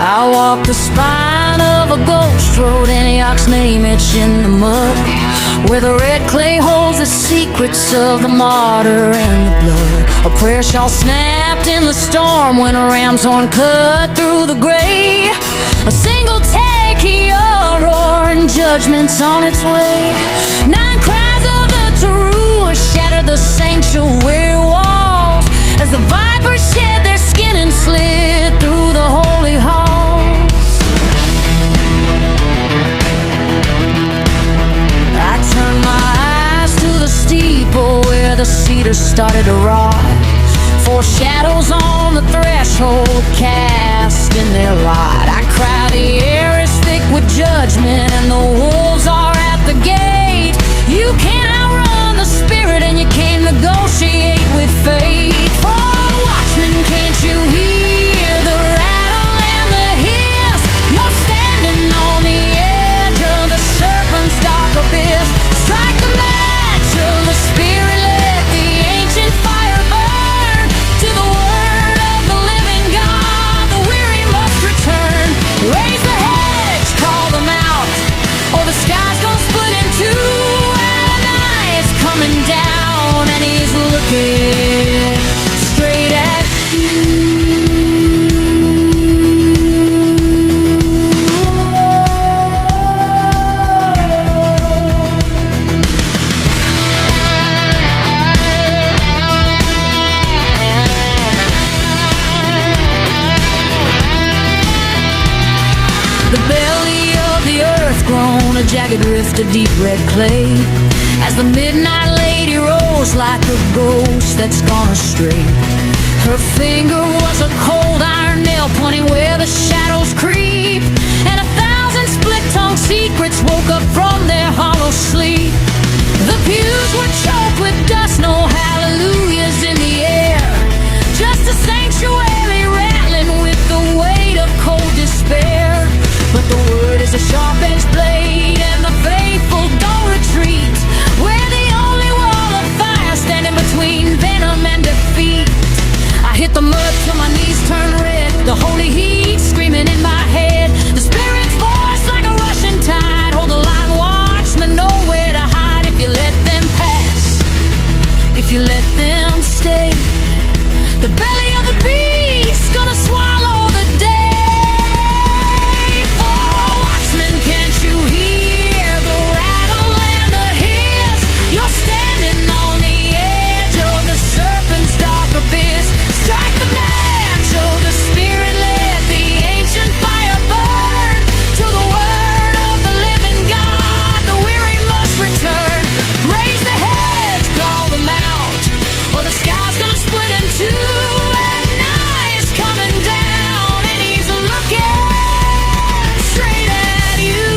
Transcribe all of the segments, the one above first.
I walk the spine of a ghost road, Antioch's name etched in the mud, where the red clay holds the secrets of the martyr and the blood. A prayer shawl snapped in the storm when a ram's horn cut through the gray. A single tekiah roar and judgment's on its way. 9 cries of the Teruah shattered the sanctuary walls as the vipers shed their skin and slid through the holy halls. I turned my eyes to the steeple where the cedars started to rise. 4 shadows on the threshold cast in their light. I cry, the air is thick with judgment and the wolves are at the gate. You can't outrun the spirit and you can't negotiate with fate. Oh, watchman, can't you hear the rattle and the hiss? You're standing on the edge of the serpent's dark abyss. Strike the match of the spirit, let the ancient fire burn. To the word of the living God, the weary must return. Raise the hedge, call them out, or the sky's gonna split in two. Adonai is coming down and he's looking straight at you. The belly of the earth grown a jagged rift of deep red clay, as the midnight lady rose like a ghost that's gone astray. Her finger was a cold iron nail pointing where the shadows creep, and 1,000 split-tongued secrets woke up from their hollow sleep. The pews were choked with dust, no hallelujahs in the air, just a sanctuary rattling with the weight of cold despair. But the word is a sharp-edged blade, and the faithful don't retreat, we're the only wall of fire standing between venom and defeat. I hit the mud till my knees turn red, the holy heat screaming in my head. The spirit's voice like a rushing tide, hold the line, watchman, nowhere to hide. If you let them pass, if you let them stay, the belly of the beast gonna swallow the day. Can't you hear the rattle and the hiss? You're standing on the edge of the serpent's dark abyss. Strike the match of the spirit, let the ancient fire burn. To the word of the living God, the weary must return. Raise the hedge, call them out, or the sky's gonna split in two. And night is coming down and he's looking straight at you.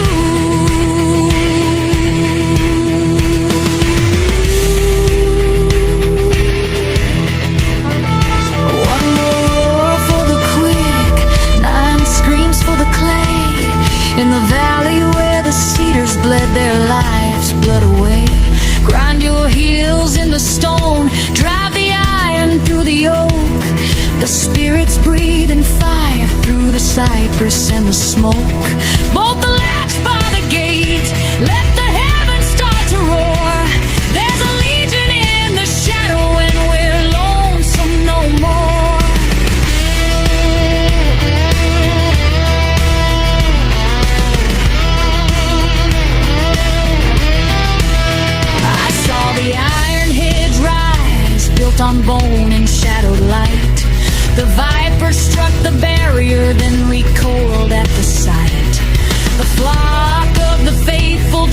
One more for the quick, 9 screams for the clay. In the valley where the cedars bled their lives blood away. Grind your heels in the stone, drive the iron through the oak. The spirit's breathing fire through the cypress and the smoke. Bolt the latch by the gate, let the heavens start to roar. There's a legion in the shadow and we're lonesome no more. I saw the iron hedge rise, built on bone and shadowed light. The viper struck the barrier, then recoiled at the sight. The flock of the faithful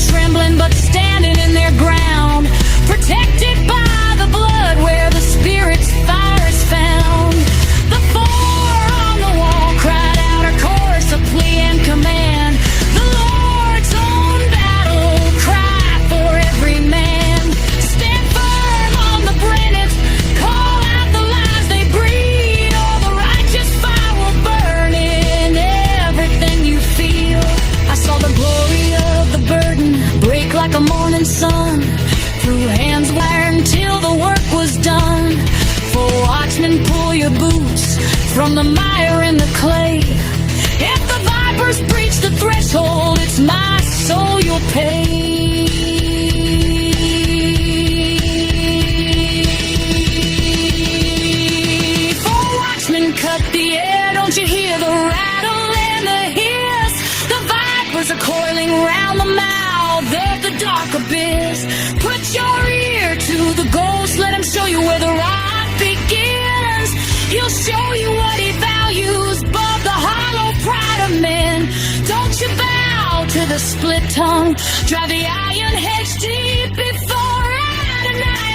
of the dark abyss. Put your ear to the ghost, let him show you where the ride begins. He'll show you what he values above the hollow pride of men. Don't you bow to the split tongue, drive the iron hedge deep before Adonai